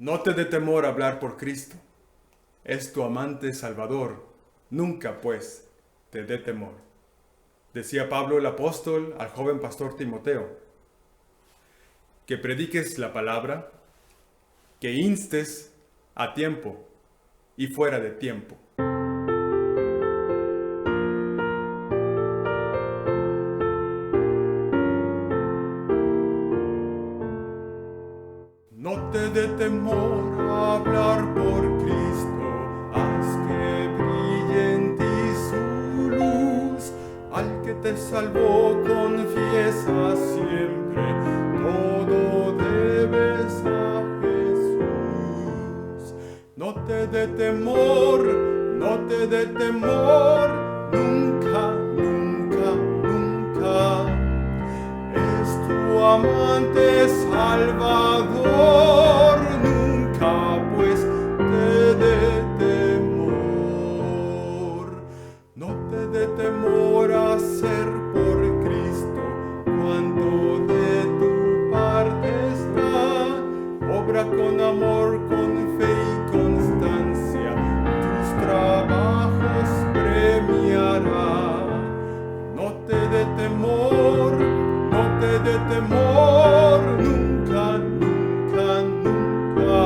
No te dé temor hablar por Cristo. Es tu amante Salvador. Nunca, pues, te dé temor. Decía Pablo el apóstol al joven pastor Timoteo, que prediques la palabra, que instes a tiempo y fuera de tiempo. No te dé temor hablar por Cristo, haz que brille en ti su luz. Al que te salvó confiesa siempre, todo debes a Jesús. No te dé temor, no te dé temor, nunca, nunca, nunca. Es tu amante Salvador, nunca pues te dé temor. No te dé temor a ser por Cristo, cuando de tu parte está. Obra con amor, con fe y constancia, tus trabajos premiará. No te dé temor, no te dé temor, nunca, nunca, nunca.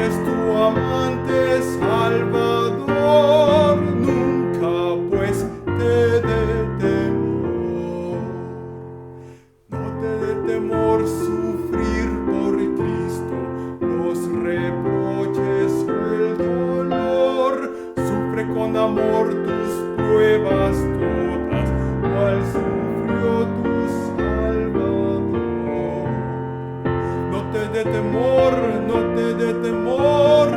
Es tu amante Salvador, nunca pues te dé temor. No te dé temor sufrir por Cristo los reproches o el dolor. Sufre con amor tus pruebas todas, cual sufrió tu Salvador. No te dé temor, no te dé temor,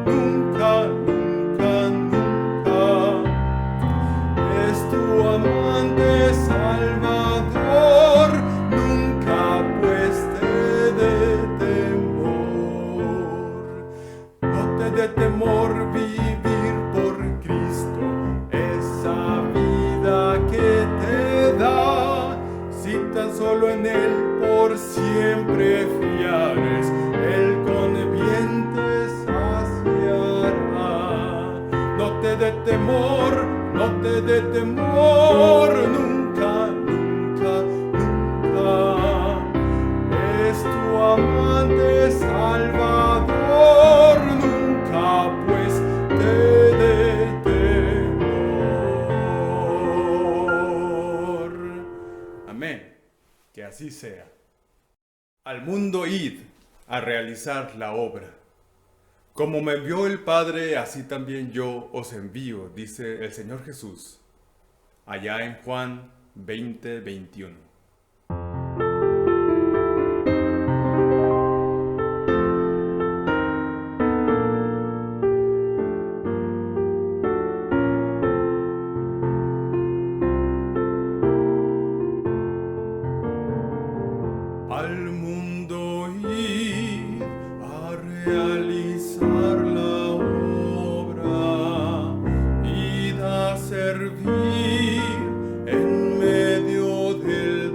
nunca, nunca, nunca. Es tu amante Salvador, nunca pues te dé temor. No te dé temor vivir por Cristo, esa vida que te da. Si tan solo en Él por siempre fiares, Él con bien te saciará. No te dé temor, no te dé temor, nunca, nunca, nunca. Es tu amante Salvador, nunca pues te dé temor. Amén. Que así sea. Al mundo id a realizar la obra. Como me envió el Padre, así también yo os envío, dice el Señor Jesús, allá en Juan 20:21. Al mundo ir a realizar la obra, id a servir en medio del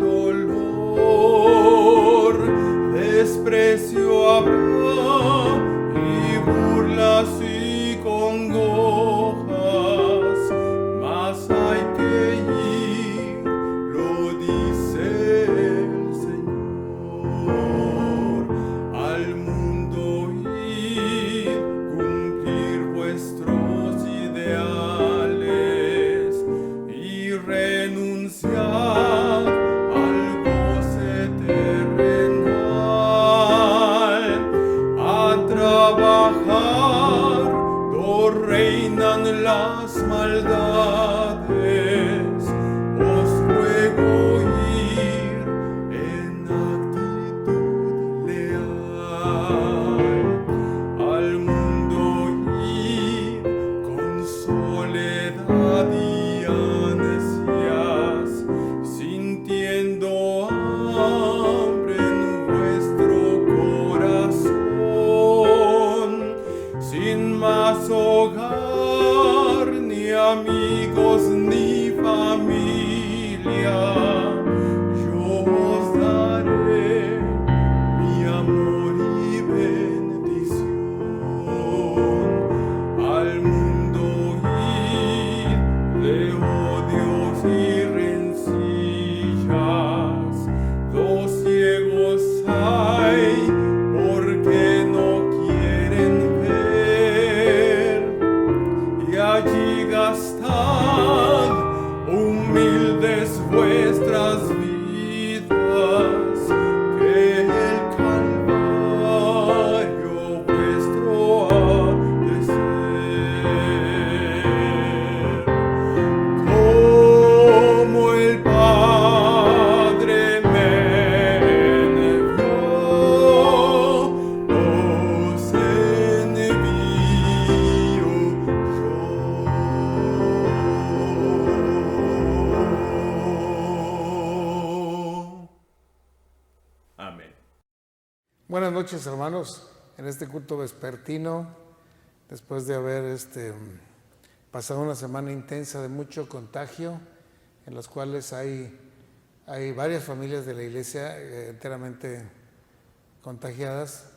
Buenas noches, hermanos, en este culto vespertino, después de haber pasado una semana intensa de mucho contagio, en los cuales hay varias familias de la iglesia enteramente contagiadas,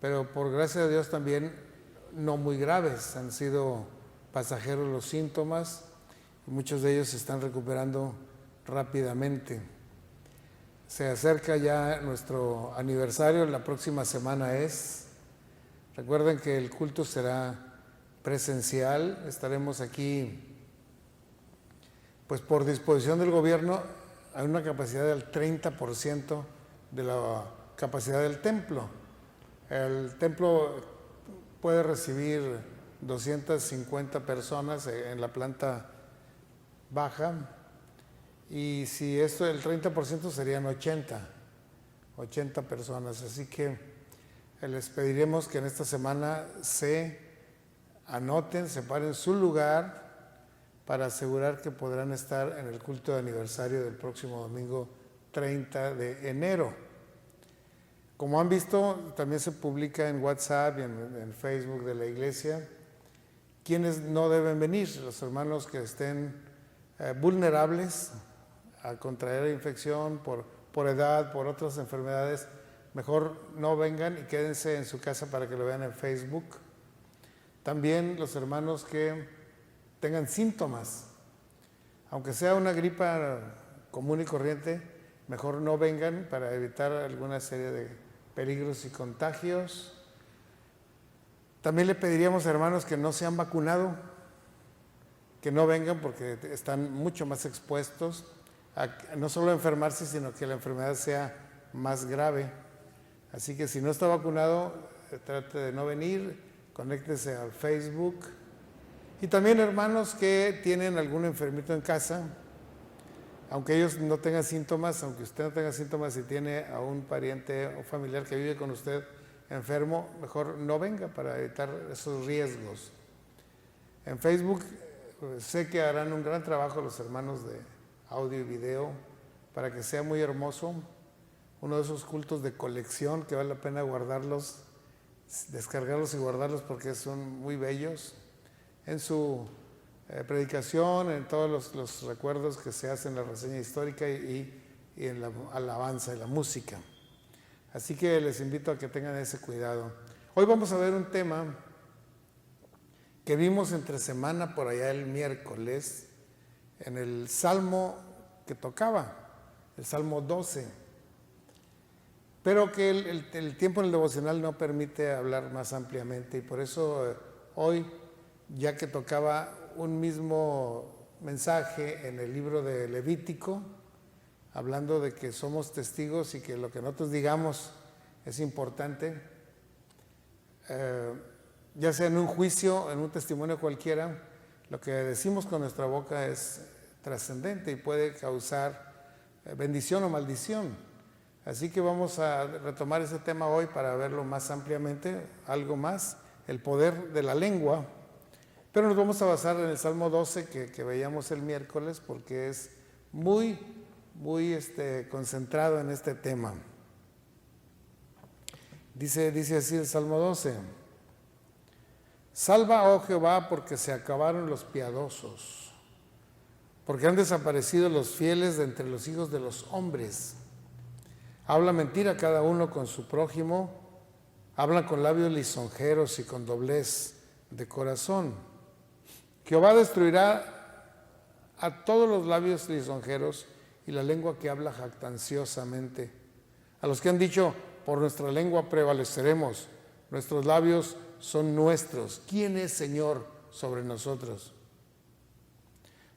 pero por gracia de Dios también no muy graves, han sido pasajeros los síntomas y muchos de ellos se están recuperando rápidamente. Se acerca ya nuestro aniversario, la próxima semana es. Recuerden que el culto será presencial, estaremos aquí, pues por disposición del gobierno, hay una capacidad del 30% de la capacidad del templo. El templo puede recibir 250 personas en la planta baja, y si esto el 30% serían 80 personas, así que les pediremos que en esta semana se anoten, separen su lugar para asegurar que podrán estar en el culto de aniversario del próximo domingo 30 de enero. Como han visto, también se publica en WhatsApp y en Facebook de la iglesia quienes no deben venir, los hermanos que estén vulnerables a contraer infección por edad, por otras enfermedades, mejor no vengan y quédense en su casa para que lo vean en Facebook. También los hermanos que tengan síntomas, aunque sea una gripa común y corriente, mejor no vengan para evitar alguna serie de peligros y contagios. También le pediríamos a hermanos que no se han vacunado, que no vengan porque están mucho más expuestos a no solo enfermarse, sino que la enfermedad sea más grave. Así que si no está vacunado, trate de no venir, conéctese al Facebook. Y también hermanos que tienen algún enfermito en casa, aunque ellos no tengan síntomas, aunque usted no tenga síntomas y tiene a un pariente o familiar que vive con usted enfermo, mejor no venga para evitar esos riesgos. En Facebook sé que harán un gran trabajo los hermanos de audio y video para que sea muy hermoso, uno de esos cultos de colección que vale la pena guardarlos, descargarlos y guardarlos porque son muy bellos. En su predicación, en todos los recuerdos que se hacen en la reseña histórica y en la alabanza y la música. Así que les invito a que tengan ese cuidado. Hoy vamos a ver un tema que vimos entre semana por allá el miércoles en el Salmo que tocaba, el Salmo 12, pero que el tiempo en el devocional no permite hablar más ampliamente y por eso hoy, ya que tocaba un mismo mensaje en el libro de Levítico, hablando de que somos testigos y que lo que nosotros digamos es importante, ya sea en un juicio, en un testimonio cualquiera, lo que decimos con nuestra boca es trascendente y puede causar bendición o maldición. Así que vamos a retomar ese tema hoy para verlo más ampliamente, algo más, el poder de la lengua. Pero nos vamos a basar en el Salmo 12 que veíamos el miércoles porque es muy concentrado en este tema. Dice así el Salmo 12: Salva, oh Jehová, porque se acabaron los piadosos, porque han desaparecido los fieles de entre los hijos de los hombres. Habla mentira cada uno con su prójimo, hablan con labios lisonjeros y con doblez de corazón. Jehová destruirá a todos los labios lisonjeros y la lengua que habla jactanciosamente. A los que han dicho, por nuestra lengua prevaleceremos, nuestros labios son nuestros. ¿Quién es Señor sobre nosotros?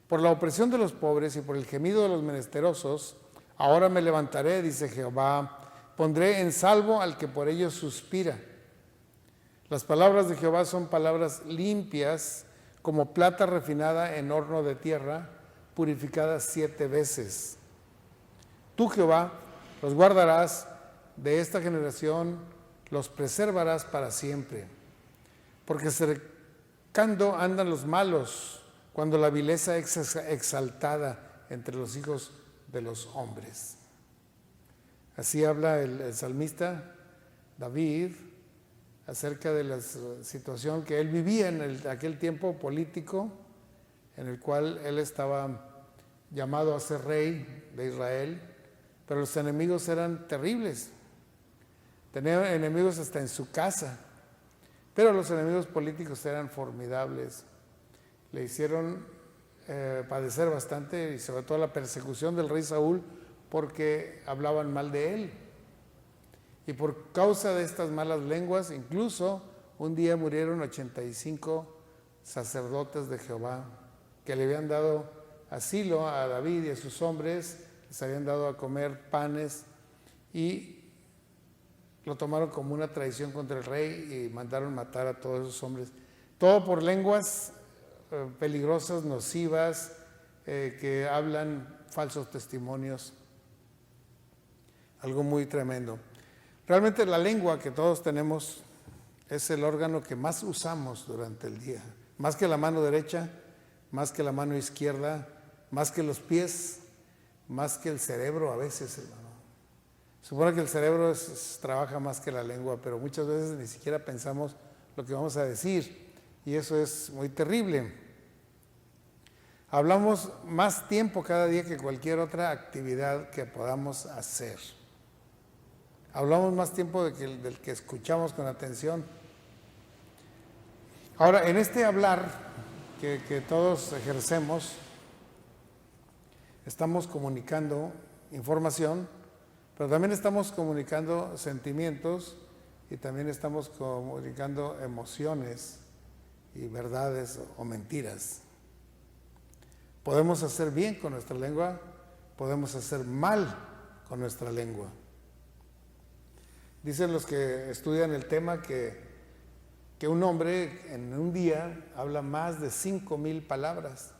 Por la opresión de los pobres y por el gemido de los menesterosos, ahora me levantaré, dice Jehová, pondré en salvo al que por ellos suspira. Las palabras de Jehová son palabras limpias, como plata refinada en horno de tierra, purificada 7 veces. Tú, Jehová, los guardarás de esta generación, los preservarás para siempre. Porque cercando andan los malos, cuando la vileza es exaltada entre los hijos de los hombres. Así habla el salmista David acerca de la situación que él vivía en aquel tiempo político en el cual él estaba llamado a ser rey de Israel, pero los enemigos eran terribles. Tenía enemigos hasta en su casa, pero los enemigos políticos eran formidables. Le hicieron padecer bastante, y sobre todo la persecución del rey Saúl, porque hablaban mal de él. Y por causa de estas malas lenguas, incluso un día murieron 85 sacerdotes de Jehová que le habían dado asilo a David y a sus hombres, les habían dado a comer panes y lo tomaron como una traición contra el rey y mandaron matar a todos esos hombres. Todo por lenguas peligrosas, nocivas, que hablan falsos testimonios. Algo muy tremendo. Realmente la lengua que todos tenemos es el órgano que más usamos durante el día. Más que la mano derecha, más que la mano izquierda, más que los pies, más que el cerebro a veces, hermano. Supone que el cerebro trabaja más que la lengua, pero muchas veces ni siquiera pensamos lo que vamos a decir, y eso es muy terrible. Hablamos más tiempo cada día que cualquier otra actividad que podamos hacer. Hablamos más tiempo del que escuchamos con atención. Ahora, en este hablar que todos ejercemos, estamos comunicando información, pero también estamos comunicando sentimientos y también estamos comunicando emociones y verdades o mentiras. Podemos hacer bien con nuestra lengua, podemos hacer mal con nuestra lengua. Dicen los que estudian el tema que un hombre en un día habla más de 5,000 palabras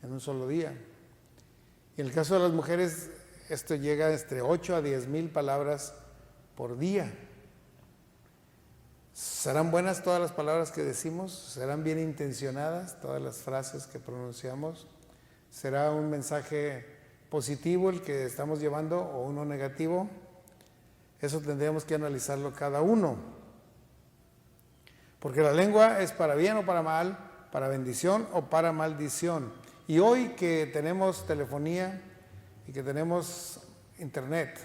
en un solo día. Y en el caso de las mujeres, esto llega entre 8 a 10,000 palabras por día. ¿Serán buenas todas las palabras que decimos? ¿Serán bien intencionadas todas las frases que pronunciamos? ¿Será un mensaje positivo el que estamos llevando o uno negativo? Eso tendríamos que analizarlo cada uno. Porque la lengua es para bien o para mal, para bendición o para maldición. Y hoy que tenemos telefonía y que tenemos internet,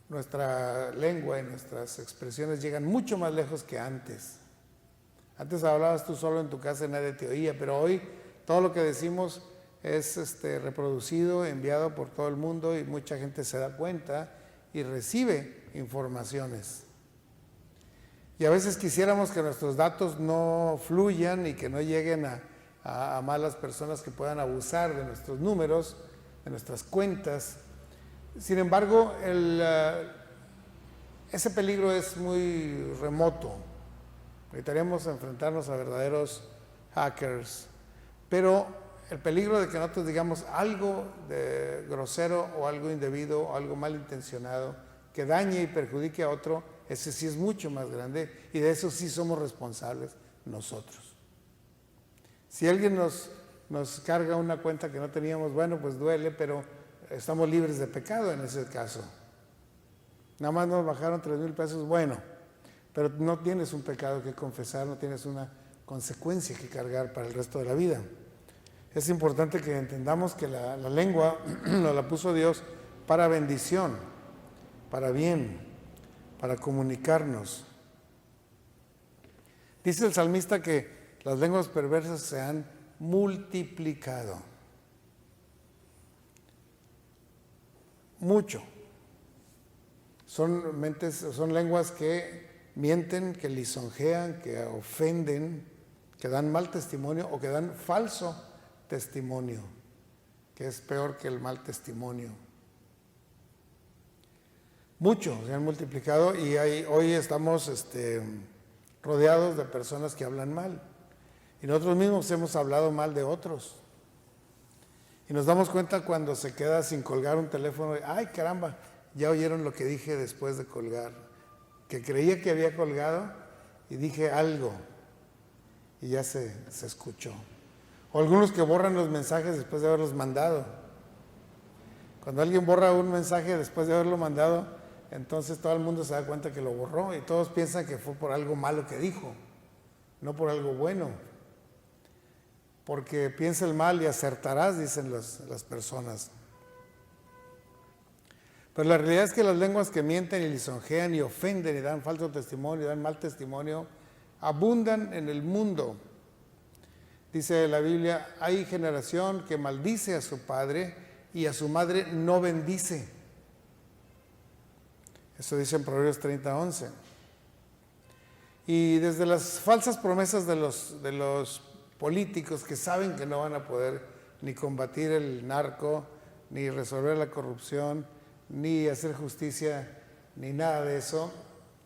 nuestra lengua y nuestras expresiones llegan mucho más lejos que antes. Antes hablabas tú solo en tu casa y nadie te oía, pero hoy todo lo que decimos es reproducido, enviado por todo el mundo y mucha gente se da cuenta y recibe informaciones. Y a veces quisiéramos que nuestros datos no fluyan y que no lleguen a malas personas que puedan abusar de nuestros números, de nuestras cuentas. Sin embargo, ese peligro es muy remoto. Necesitaríamos enfrentarnos a verdaderos hackers. Pero el peligro de que nosotros digamos algo de grosero o algo indebido o algo malintencionado que dañe y perjudique a otro, ese sí es mucho más grande y de eso sí somos responsables nosotros. Si alguien nos carga una cuenta que no teníamos, bueno, pues duele, pero estamos libres de pecado en ese caso. Nada más nos bajaron 3,000 pesos, bueno, pero no tienes un pecado que confesar, no tienes una consecuencia que cargar para el resto de la vida. Es importante que entendamos que la lengua nos la puso Dios para bendición, para bien, para comunicarnos. Dice el salmista que las lenguas perversas se han multiplicado. Mucho. Son lenguas que mienten, que lisonjean, que ofenden, que dan mal testimonio o que dan falso testimonio, que es peor que el mal testimonio. Mucho se han multiplicado y hoy estamos rodeados de personas que hablan mal. Y nosotros mismos hemos hablado mal de otros. Y nos damos cuenta cuando se queda sin colgar un teléfono. ¡Ay, caramba! Ya oyeron lo que dije después de colgar. Que creía que había colgado y dije algo. Y ya se escuchó. O algunos que borran los mensajes después de haberlos mandado. Cuando alguien borra un mensaje después de haberlo mandado, entonces todo el mundo se da cuenta que lo borró y todos piensan que fue por algo malo que dijo, no por algo bueno. Porque piensa el mal y acertarás, dicen las personas. Pero la realidad es que las lenguas que mienten y lisonjean y ofenden y dan falso testimonio y dan mal testimonio abundan en el mundo. Dice la Biblia, hay generación que maldice a su padre y a su madre no bendice. Eso dice en Proverbios 30:11. Y desde las falsas promesas de los políticos que saben que no van a poder ni combatir el narco, ni resolver la corrupción, ni hacer justicia, ni nada de eso,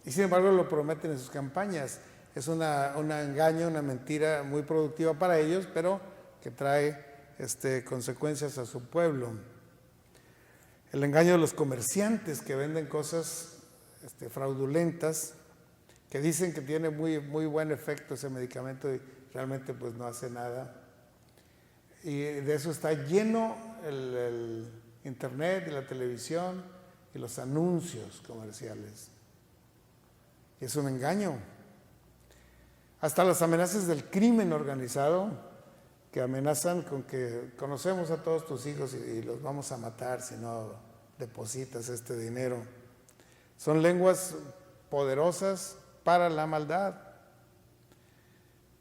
y sin embargo lo prometen en sus campañas. Es un engaño, una mentira muy productiva para ellos, pero que trae consecuencias a su pueblo. El engaño de los comerciantes que venden cosas fraudulentas, que dicen que tiene muy, muy buen efecto ese medicamento y realmente pues no hace nada. Y de eso está lleno el internet y la televisión y los anuncios comerciales. Y es un engaño. Hasta las amenazas del crimen organizado, que amenazan con que conocemos a todos tus hijos y los vamos a matar si no depositas este dinero. Son lenguas poderosas para la maldad.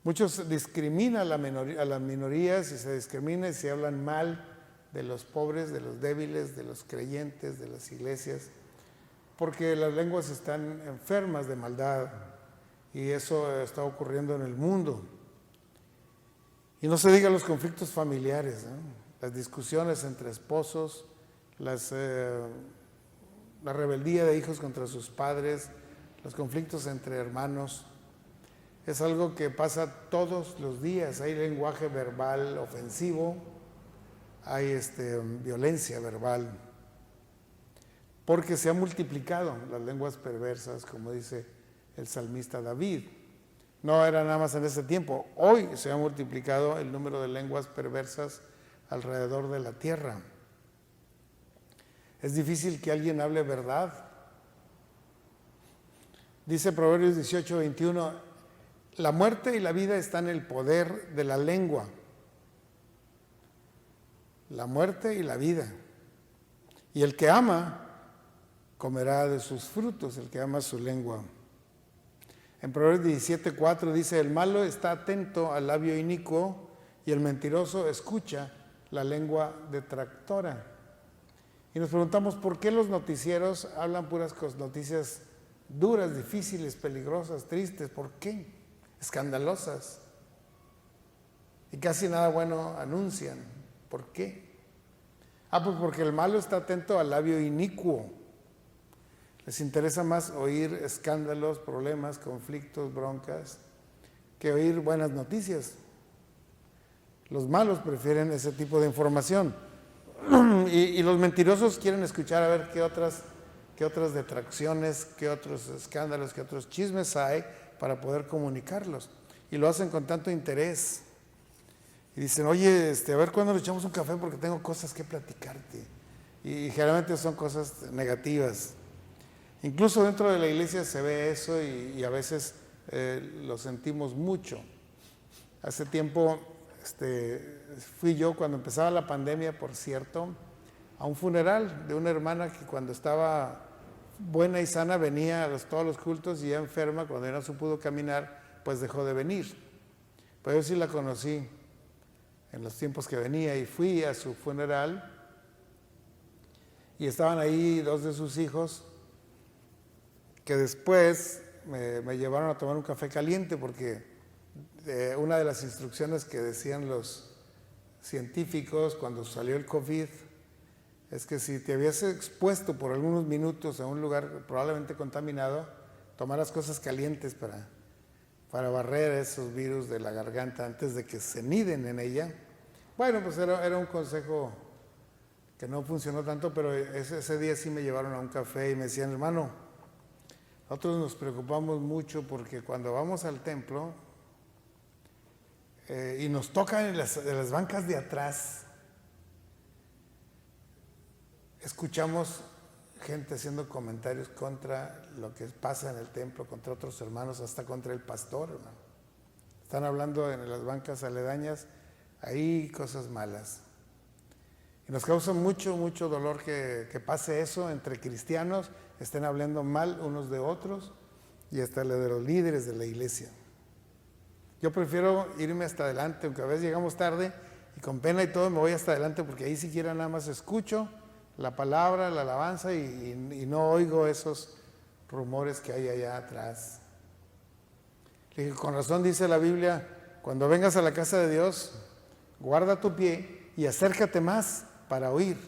Muchos discriminan a las minorías y se discriminan y se hablan mal de los pobres, de los débiles, de los creyentes, de las iglesias, porque las lenguas están enfermas de maldad y eso está ocurriendo en el mundo. Y no se diga los conflictos familiares, ¿no? Las discusiones entre esposos, la rebeldía de hijos contra sus padres, los conflictos entre hermanos. Es algo que pasa todos los días. Hay lenguaje verbal ofensivo, hay violencia verbal, porque se han multiplicado las lenguas perversas, como dice el salmista David. No era nada más en ese tiempo, hoy se ha multiplicado el número de lenguas perversas alrededor de la tierra. Es difícil que alguien hable verdad. Dice Proverbios 18:21, la muerte y la vida están en el poder de la lengua. La muerte y la vida. Y el que ama comerá de sus frutos, el que ama su lengua. En Proverbios 17:4 dice, el malo está atento al labio inicuo y el mentiroso escucha la lengua detractora. Y nos preguntamos, ¿por qué los noticieros hablan puras noticias duras, difíciles, peligrosas, tristes? ¿Por qué? Escandalosas. Y casi nada bueno anuncian. ¿Por qué? Pues porque el malo está atento al labio inicuo. Les interesa más oír escándalos, problemas, conflictos, broncas, que oír buenas noticias. Los malos prefieren ese tipo de información. Y los mentirosos quieren escuchar a ver qué otras detracciones, qué otros escándalos, qué otros chismes hay para poder comunicarlos. Y lo hacen con tanto interés. Y dicen, oye, a ver cuándo le echamos un café porque tengo cosas que platicarte. Y generalmente son cosas negativas. Incluso dentro de la iglesia se ve eso y a veces lo sentimos mucho. Hace tiempo fui yo, cuando empezaba la pandemia, por cierto, a un funeral de una hermana que cuando estaba buena y sana venía a todos los cultos y ya enferma, cuando ya no se pudo caminar, pues dejó de venir. Pero yo sí la conocí en los tiempos que venía y fui a su funeral y estaban ahí dos de sus hijos que después me llevaron a tomar un café caliente porque una de las instrucciones que decían los científicos cuando salió el COVID es que si te habías expuesto por algunos minutos a un lugar probablemente contaminado, tomaras cosas calientes para barrer esos virus de la garganta antes de que se niden en ella. Bueno, pues era un consejo que no funcionó tanto, pero ese día sí me llevaron a un café y me decían, hermano, nosotros nos preocupamos mucho porque cuando vamos al templo y nos tocan en las bancas de atrás, escuchamos gente haciendo comentarios contra lo que pasa en el templo, contra otros hermanos, hasta contra el pastor, hermano. Están hablando en las bancas aledañas, ahí cosas malas. Y nos causa mucho, mucho dolor que pase eso entre cristianos, estén hablando mal unos de otros y hasta de los líderes de la iglesia. Yo prefiero irme hasta adelante, aunque a veces llegamos tarde y con pena y todo me voy hasta adelante porque ahí siquiera nada más escucho la palabra, la alabanza y no oigo esos rumores que hay allá atrás. Le dije, con razón dice la Biblia, cuando vengas a la casa de Dios, guarda tu pie y acércate más para oír,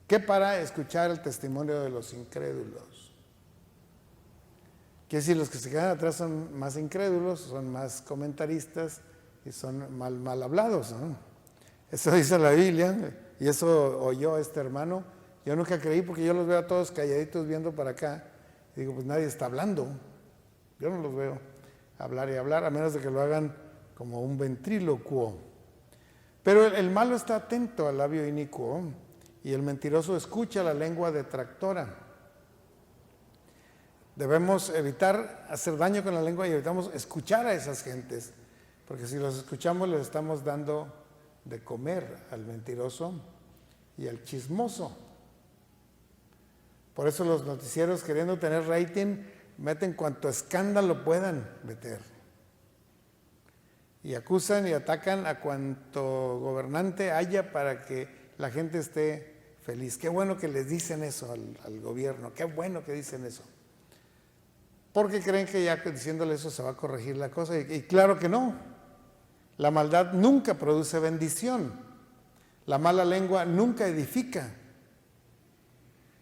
que para escuchar el testimonio de los incrédulos. Quiere decir, los que se quedan atrás son más incrédulos, son más comentaristas y son mal hablados, ¿no? Eso dice la Biblia y eso oyó este hermano. Yo nunca creí porque yo los veo a todos calladitos viendo para acá y digo, pues nadie está hablando. Yo no los veo hablar y hablar, a menos de que lo hagan como un ventrílocuo. Pero el malo está atento al labio inicuo y el mentiroso escucha la lengua detractora. Debemos evitar hacer daño con la lengua y evitamos escuchar a esas gentes, porque si los escuchamos les estamos dando de comer al mentiroso y al chismoso. Por eso los noticieros, queriendo tener rating, meten cuanto escándalo puedan meter. Y acusan y atacan a cuanto gobernante haya para que la gente esté feliz. Qué bueno que les dicen eso al gobierno, qué bueno que dicen eso. Porque creen que ya diciéndole eso se va a corregir la cosa. Y claro que no. La maldad nunca produce bendición. La mala lengua nunca edifica.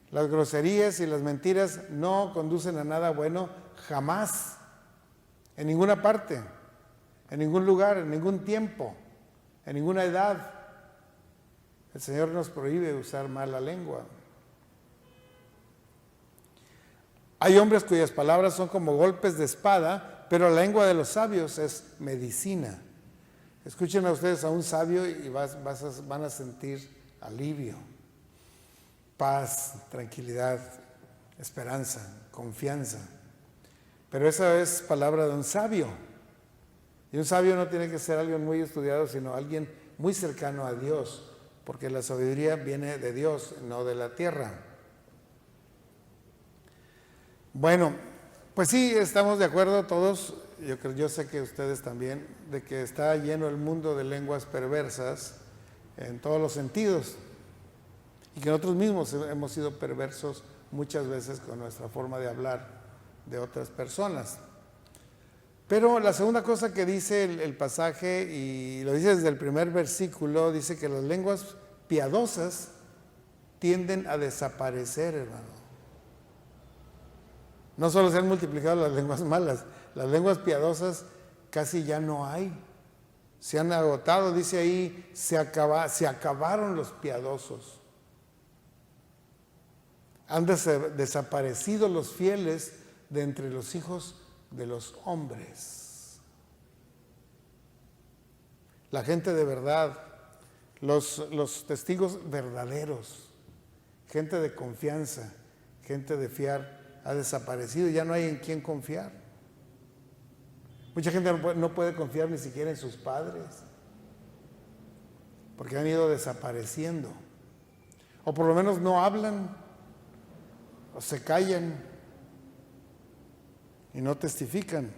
Las groserías y las mentiras no conducen a nada bueno jamás. En ninguna parte. En ningún lugar, en ningún tiempo, en ninguna edad. El Señor nos prohíbe usar mala lengua. Hay hombres cuyas palabras son como golpes de espada, pero la lengua de los sabios es medicina. Escuchen a ustedes a un sabio y van a sentir alivio, paz, tranquilidad, esperanza, confianza. Pero esa es palabra de un sabio. Y un sabio no tiene que ser alguien muy estudiado, sino alguien muy cercano a Dios, porque la sabiduría viene de Dios, no de la tierra. Bueno, pues sí, estamos de acuerdo todos, yo sé que ustedes también, de que está lleno el mundo de lenguas perversas en todos los sentidos, y que nosotros mismos hemos sido perversos muchas veces con nuestra forma de hablar de otras personas. Pero la segunda cosa que dice el pasaje, y lo dice desde el primer versículo, dice que las lenguas piadosas tienden a desaparecer, hermano. No solo se han multiplicado las lenguas malas, las lenguas piadosas casi ya no hay. Se han agotado, dice ahí, se acabaron los piadosos. Han desaparecido los fieles de entre los hijos de los hombres. La gente de verdad, los testigos verdaderos, gente de confianza, gente de fiar, ha desaparecido, ya no hay en quién confiar. Mucha gente no puede confiar ni siquiera en sus padres, porque han ido desapareciendo, o por lo menos no hablan, o se callan y no testifican.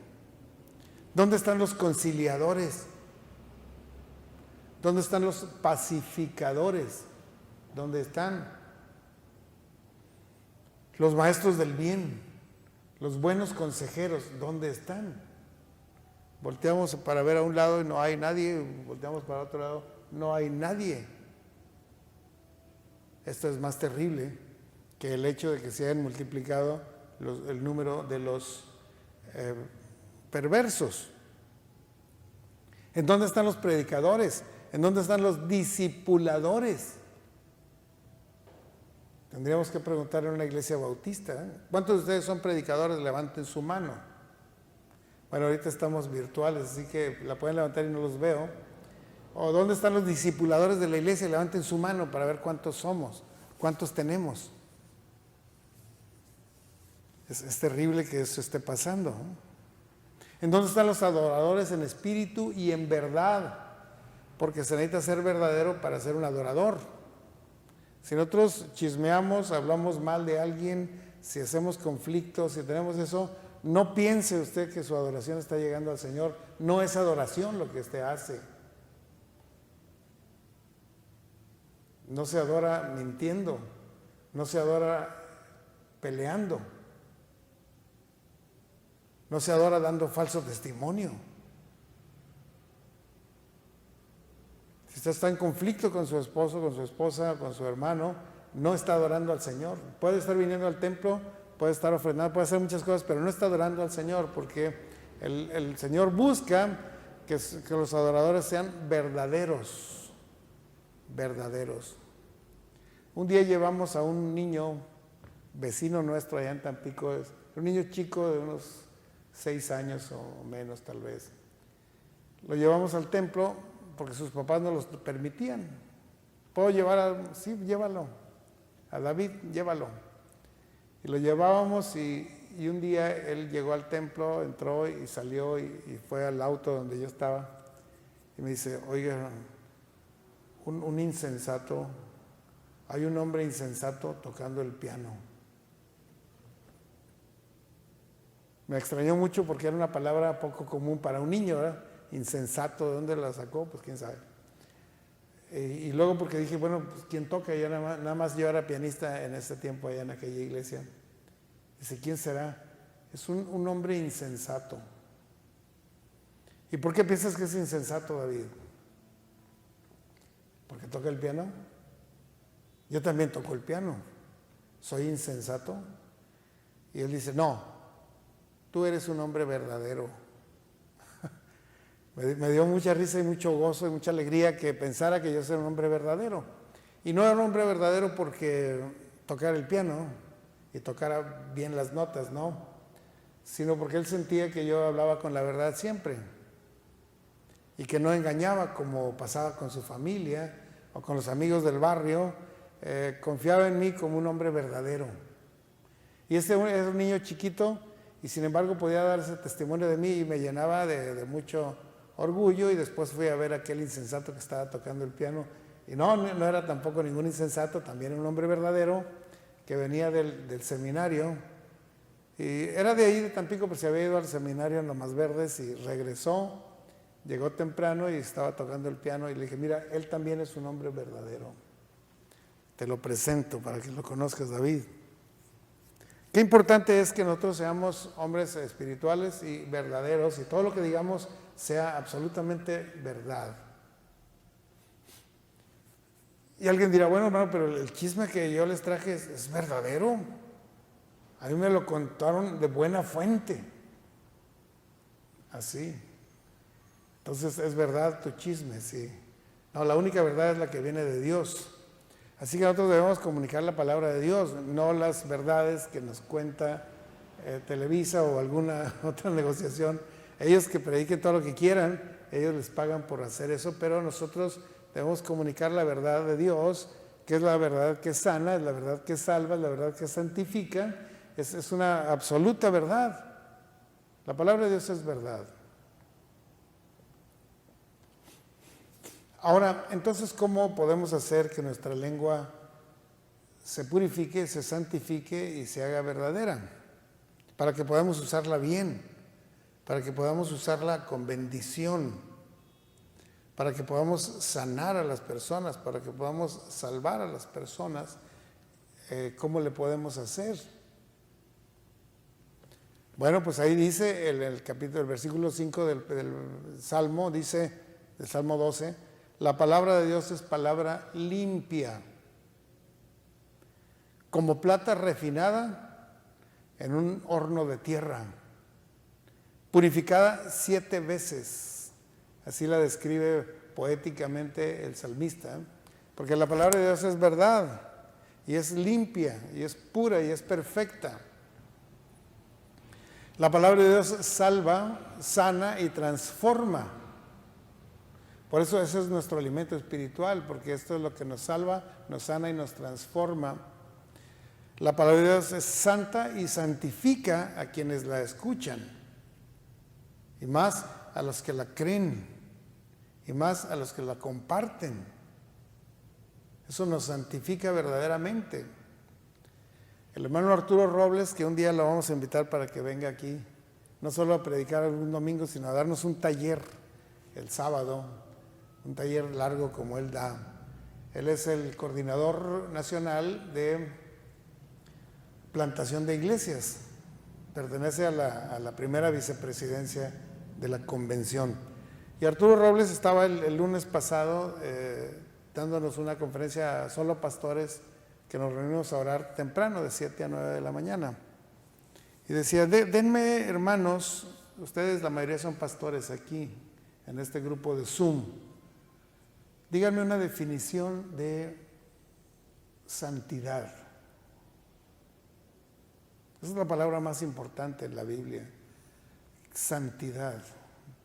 ¿Dónde están los conciliadores? ¿Dónde están los pacificadores? ¿Dónde están los maestros del bien? Los buenos consejeros, ¿dónde están? Volteamos para ver a un lado y no hay nadie, volteamos para otro lado, no hay nadie. Esto es más terrible que el hecho de que se hayan multiplicado el número de los perversos. ¿En dónde están los predicadores? ¿En dónde están los discipuladores? Tendríamos que preguntar en una iglesia bautista, ¿cuántos de ustedes son predicadores? Levanten su mano. Bueno, ahorita estamos virtuales, así que la pueden levantar y no los veo. ¿O dónde están los discipuladores de la iglesia? Levanten su mano para ver cuántos somos, cuántos tenemos. Es terrible que eso esté pasando, ¿no? Entonces están los adoradores en espíritu y en verdad, porque se necesita ser verdadero para ser un adorador. Si nosotros chismeamos, hablamos mal de alguien, si hacemos conflictos, si tenemos eso, no piense usted que su adoración está llegando al Señor. No es adoración lo que usted hace. No se adora mintiendo, no se adora peleando, no se adora dando falso testimonio. Si usted está en conflicto con su esposo, con su esposa, con su hermano, no está adorando al Señor. Puede estar viniendo al templo, puede estar ofrendando, puede hacer muchas cosas, pero no está adorando al Señor, porque el Señor busca que los adoradores sean verdaderos. Verdaderos. Un día llevamos a un niño, vecino nuestro allá en Tampico, un niño chico de unos 6 años o menos tal vez. Lo llevamos al templo porque sus papás no los permitían. ¿Puedo llevar sí, llévalo. A David, llévalo. Y lo llevábamos y un día él llegó al templo, entró y salió y fue al auto donde yo estaba. Y me dice, oiga, un insensato, hay un hombre insensato tocando el piano. Me extrañó mucho porque era una palabra poco común para un niño, ¿verdad? Insensato, ¿de dónde la sacó? Pues quién sabe. Y luego porque dije, bueno, pues ¿quién toca? Yo nada más yo era pianista en ese tiempo allá en aquella iglesia. Dice, ¿quién será? Es un hombre insensato. ¿Y por qué piensas que es insensato, David? ¿Porque toca el piano? Yo también toco el piano. ¿Soy insensato? Y él dice, no, tú eres un hombre verdadero. Me dio mucha risa y mucho gozo y mucha alegría que pensara que yo era un hombre verdadero. Y no era un hombre verdadero porque tocara el piano y tocara bien las notas, no, sino porque él sentía que yo hablaba con la verdad siempre y que no engañaba como pasaba con su familia o con los amigos del barrio. Confiaba en mí como un hombre verdadero. Y este es un niño chiquito y sin embargo podía dar ese testimonio de mí y me llenaba de mucho orgullo. Y después fui a ver a aquel insensato que estaba tocando el piano y no era tampoco ningún insensato, también un hombre verdadero que venía del seminario y era de ahí de Tampico, pero se había ido al seminario en Lomas Verdes y regresó, llegó temprano y estaba tocando el piano y le dije, mira, él también es un hombre verdadero, te lo presento para que lo conozcas, David. Qué importante es que nosotros seamos hombres espirituales y verdaderos y todo lo que digamos sea absolutamente verdad. Y alguien dirá, bueno, hermano, pero el chisme que yo les traje es verdadero. A mí me lo contaron de buena fuente. Así. Entonces, ¿es verdad tu chisme? Sí. No, la única verdad es la que viene de Dios. Así que nosotros debemos comunicar la palabra de Dios, no las verdades que nos cuenta Televisa o alguna otra negociación. Ellos que prediquen todo lo que quieran, ellos les pagan por hacer eso, pero nosotros debemos comunicar la verdad de Dios, que es la verdad que sana, es la verdad que salva, es la verdad que santifica, es una absoluta verdad. La palabra de Dios es verdad. Ahora, entonces, ¿cómo podemos hacer que nuestra lengua se purifique, se santifique y se haga verdadera? Para que podamos usarla bien, para que podamos usarla con bendición, para que podamos sanar a las personas, para que podamos salvar a las personas. ¿Cómo le podemos hacer? Bueno, pues ahí dice el versículo 5 del Salmo, dice, del Salmo 12, la palabra de Dios es palabra limpia, como plata refinada en un horno de tierra, purificada 7 veces. Así la describe poéticamente el salmista, porque la palabra de Dios es verdad, y es limpia, y es pura, y es perfecta. La palabra de Dios salva, sana y transforma. Por eso ese es nuestro alimento espiritual, porque esto es lo que nos salva, nos sana y nos transforma. La palabra de Dios es santa y santifica a quienes la escuchan, y más a los que la creen, y más a los que la comparten. Eso nos santifica verdaderamente. El hermano Arturo Robles, que un día lo vamos a invitar para que venga aquí, no solo a predicar algún domingo, sino a darnos un taller el sábado, un taller largo como él da. Él es el coordinador nacional de plantación de iglesias. Pertenece a la primera vicepresidencia de la convención. Y Arturo Robles estaba el lunes pasado dándonos una conferencia a solo pastores, que nos reunimos a orar temprano, de 7 a 9 de la mañana. Y decía, denme, hermanos, ustedes la mayoría son pastores aquí, en este grupo de Zoom, díganme una definición de santidad. Esa es la palabra más importante en la Biblia, santidad,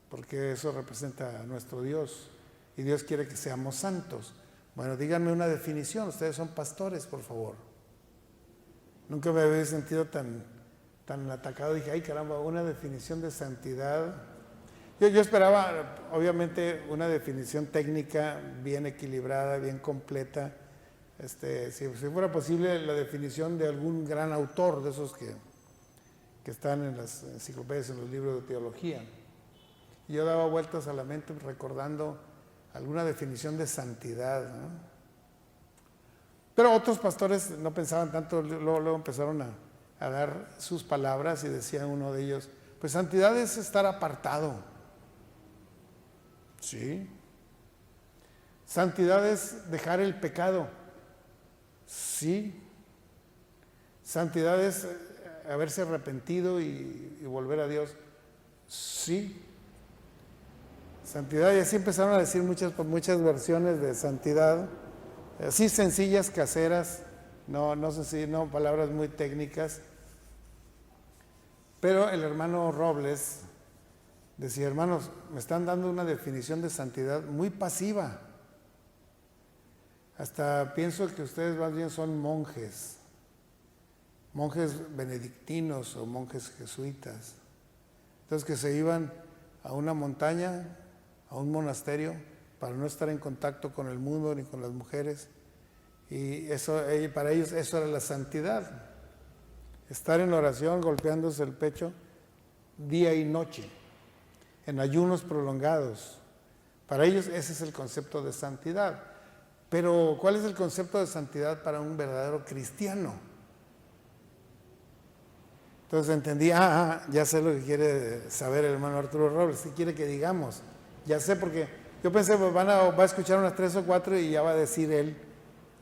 porque eso representa a nuestro Dios, y Dios quiere que seamos santos. Bueno, díganme una definición, ustedes son pastores, por favor. Nunca me había sentido tan atacado, dije, ay caramba, una definición de santidad. Yo esperaba, obviamente, una definición técnica bien equilibrada, bien completa. Si fuera posible, la definición de algún gran autor, de esos que están en las enciclopedias, en los libros de teología. Y yo daba vueltas a la mente recordando alguna definición de santidad, ¿no? Pero otros pastores no pensaban tanto, luego empezaron a dar sus palabras y decía uno de ellos, pues santidad es estar apartado. Sí. Santidad es dejar el pecado. Sí. Santidad es haberse arrepentido y volver a Dios. Sí. Santidad, y así empezaron a decir muchas versiones de santidad, así sencillas, caseras, no palabras muy técnicas. Pero el hermano Robles decía, hermanos, me están dando una definición de santidad muy pasiva. Hasta pienso que ustedes más bien son monjes benedictinos o monjes jesuitas. Entonces que se iban a una montaña, a un monasterio, para no estar en contacto con el mundo ni con las mujeres. Y para ellos eso era la santidad. Estar en oración, golpeándose el pecho, día y noche, en ayunos prolongados. Para ellos ese es el concepto de santidad. Pero, ¿cuál es el concepto de santidad para un verdadero cristiano? Entonces entendí, ya sé lo que quiere saber el hermano Arturo Robles, ¿qué quiere que digamos? Ya sé, porque yo pensé, pues va a escuchar unas 3 o 4 y ya va a decir él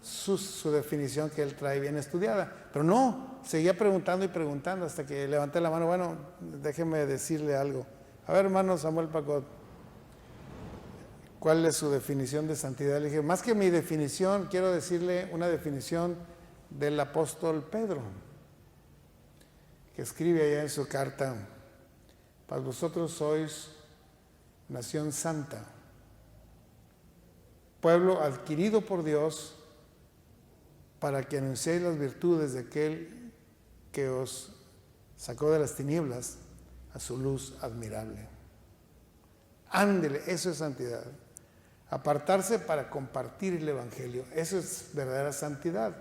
su definición que él trae bien estudiada. Pero no, seguía preguntando y preguntando hasta que levanté la mano. Bueno, déjeme decirle algo. A ver, hermano Samuel Pacot, ¿cuál es su definición de santidad? Le dije, más que mi definición, quiero decirle una definición del apóstol Pedro, que escribe allá en su carta, para vosotros sois nación santa, pueblo adquirido por Dios, para que anunciéis las virtudes de aquel que os sacó de las tinieblas a su luz admirable. Ándele, eso es santidad. Apartarse para compartir el evangelio, eso es verdadera santidad.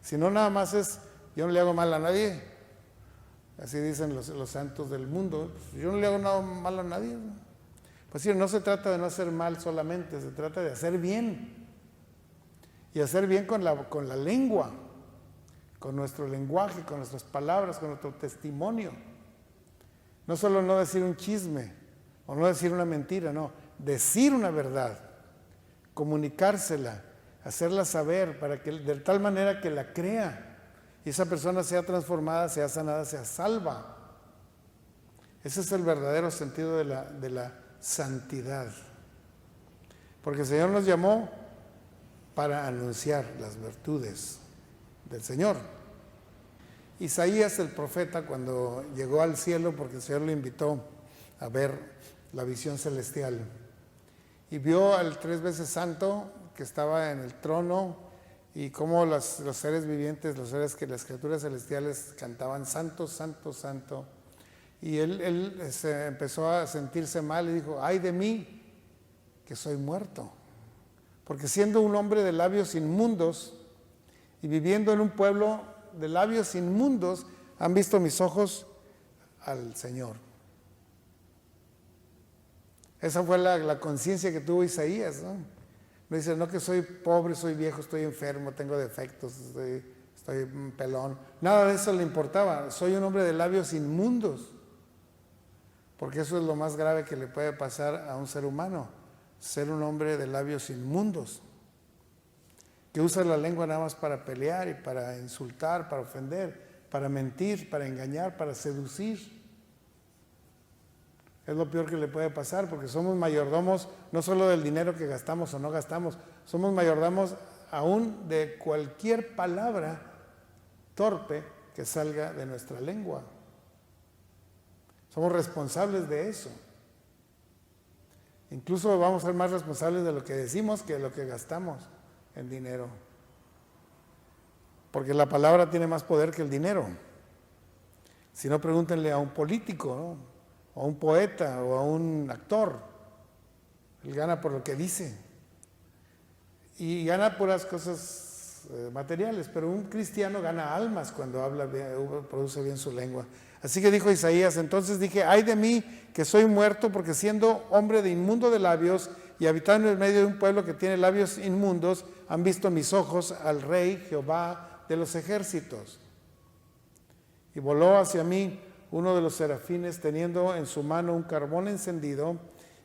Si no, nada más es, yo no le hago mal a nadie, así dicen los santos del mundo, yo no le hago nada mal a nadie. Pues sí, no se trata de no hacer mal solamente, se trata de hacer bien. Y hacer bien con la lengua, con nuestro lenguaje, con nuestras palabras, con nuestro testimonio. No solo no decir un chisme o no decir una mentira, no, decir una verdad, comunicársela, hacerla saber para que de tal manera que la crea y esa persona sea transformada, sea sanada, sea salva. Ese es el verdadero sentido de la santidad. Porque el Señor nos llamó para anunciar las virtudes del Señor. Isaías el profeta, cuando llegó al cielo, porque el Señor lo invitó a ver la visión celestial, y vio al 3 veces santo que estaba en el trono y cómo los seres vivientes, las criaturas celestiales cantaban santo, santo, santo. Y él se empezó a sentirse mal y dijo, ay de mí, que soy muerto. Porque siendo un hombre de labios inmundos y viviendo en un pueblo de labios inmundos, han visto mis ojos al Señor. Esa fue la conciencia que tuvo Isaías, ¿no? Me dice, no que soy pobre, soy viejo, estoy enfermo, tengo defectos, estoy pelón. Nada de eso le importaba. Soy un hombre de labios inmundos. Porque eso es lo más grave que le puede pasar a un ser humano. Ser un hombre de labios inmundos. Que usa la lengua nada más para pelear y para insultar, para ofender, para mentir, para engañar, para seducir. Es lo peor que le puede pasar, porque somos mayordomos no solo del dinero que gastamos o no gastamos, somos mayordomos aún de cualquier palabra torpe que salga de nuestra lengua. Somos responsables de eso. Incluso vamos a ser más responsables de lo que decimos que de lo que gastamos en dinero. Porque la palabra tiene más poder que el dinero. Si no, pregúntenle a un político, ¿no? O a un poeta o a un actor. Él gana por lo que dice. Y gana puras cosas materiales, pero un cristiano gana almas cuando habla bien, produce bien su lengua. Así que dijo Isaías, entonces dije, ay de mí que soy muerto, porque siendo hombre de inmundo de labios y habitando en medio de un pueblo que tiene labios inmundos, han visto mis ojos al Rey Jehová de los ejércitos. Y voló hacia mí uno de los serafines, teniendo en su mano un carbón encendido,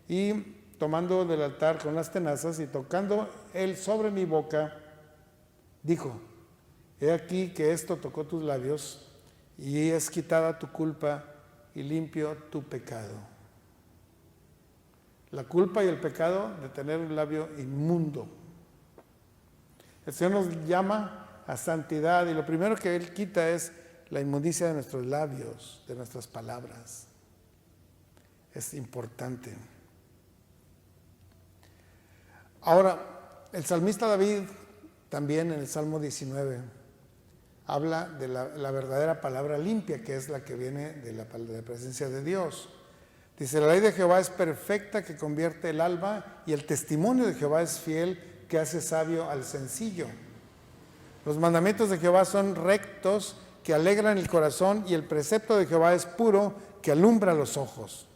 y tomando del altar con las tenazas y tocando él sobre mi boca, dijo, he aquí que esto tocó tus labios, y es quitada tu culpa y limpio tu pecado. La culpa y el pecado de tener un labio inmundo. El Señor nos llama a santidad, y lo primero que Él quita es la inmundicia de nuestros labios, de nuestras palabras. Es importante. Ahora, el salmista David, también en el Salmo 19, habla de la verdadera palabra limpia, que es la que viene de la presencia de Dios. Dice, la ley de Jehová es perfecta, que convierte el alma, y el testimonio de Jehová es fiel, que hace sabio al sencillo. Los mandamientos de Jehová son rectos, que alegran el corazón, y el precepto de Jehová es puro, que alumbra los ojos.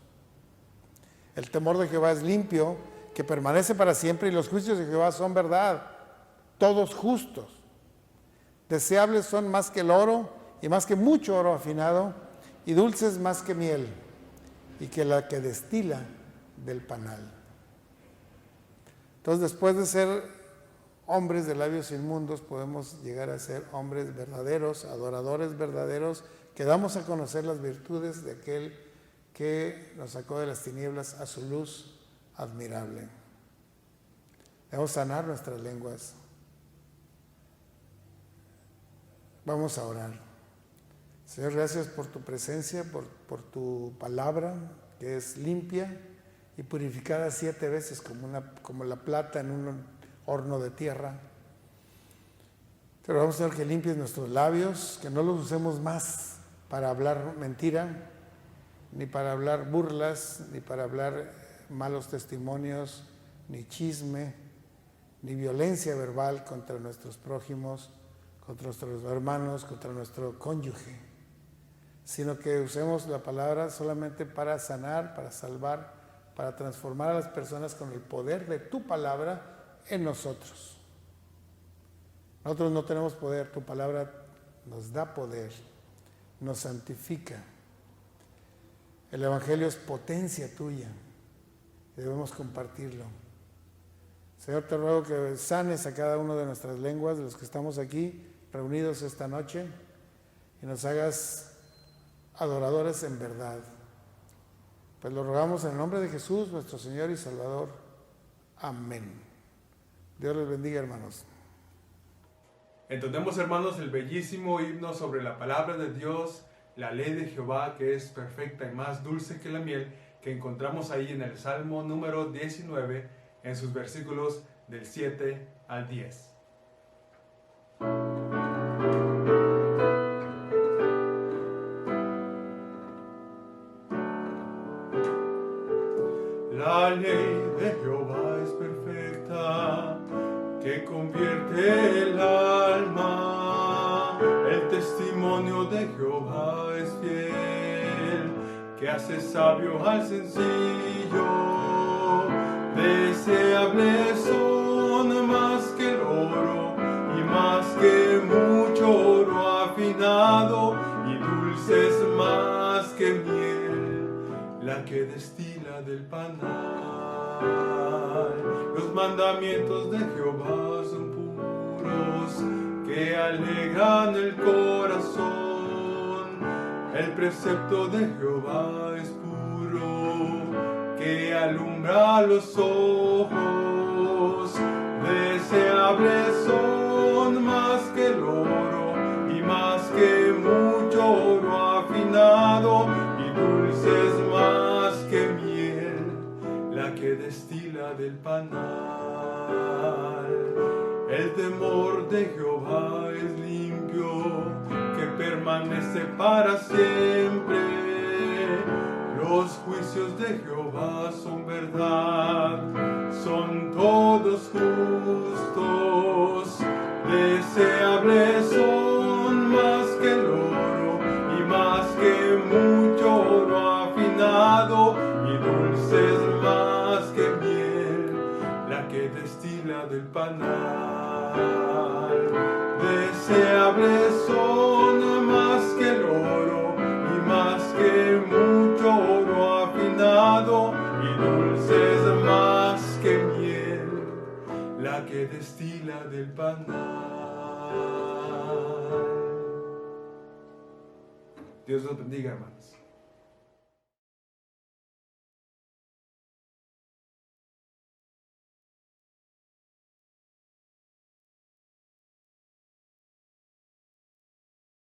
El temor de Jehová es limpio, que permanece para siempre, y los juicios de Jehová son verdad, todos justos. Deseables son más que el oro, y más que mucho oro afinado, y dulces más que miel, y que la que destila del panal. Entonces, después de ser hombres de labios inmundos, podemos llegar a ser hombres verdaderos, adoradores verdaderos, que damos a conocer las virtudes de aquel que nos sacó de las tinieblas a su luz admirable. Debemos sanar nuestras lenguas. Vamos a orar. Señor, gracias por tu presencia, por tu palabra, que es limpia y purificada 7 veces como la plata en un horno de tierra. Te rogamos, Señor, que limpies nuestros labios, que no los usemos más para hablar mentira, ni para hablar burlas, ni para hablar malos testimonios, ni chisme, ni violencia verbal contra nuestros prójimos, contra nuestros hermanos, contra nuestro cónyuge, sino que usemos la palabra solamente para sanar, para salvar, para transformar a las personas con el poder de tu palabra en nosotros. Nosotros no tenemos poder, tu palabra nos da poder, nos santifica. El Evangelio es potencia tuya, debemos compartirlo. Señor, te ruego que sanes a cada uno de nuestras lenguas, de los que estamos aquí reunidos esta noche, y nos hagas adoradores en verdad. Pues lo rogamos en el nombre de Jesús, nuestro Señor y Salvador. Amén. Dios les bendiga, hermanos. Entendemos, hermanos, el bellísimo himno sobre la palabra de Dios, la ley de Jehová, que es perfecta y más dulce que la miel, que encontramos ahí en el Salmo número 19, en sus versículos del 7 al 10. La ley de Jehová es perfecta, que convierte el alma. El testimonio de Jehová es fiel, que hace sabio al sencillo. Deseables son más que el oro, y más que mucho oro afinado, y dulces más que miel, la que destila del panal. Los mandamientos de Jehová son puros, que alegran el corazón. El precepto de Jehová es puro, que alumbra los ojos. Deseables son más que el oro, y más que mucho oro afinado, y dulces más que miel, la que destila del panal. El temor de Jehová es limpio, que permanece para siempre. Los juicios de Jehová son verdad, son todos justos. Deseables son más que el oro, y más que mucho oro afinado, y dulces más que miel, la que destila del panal. Deseables son más que el oro, y más que mucho oro afinado, y dulces más que miel, la que destila del panal. Dios los bendiga, hermanos.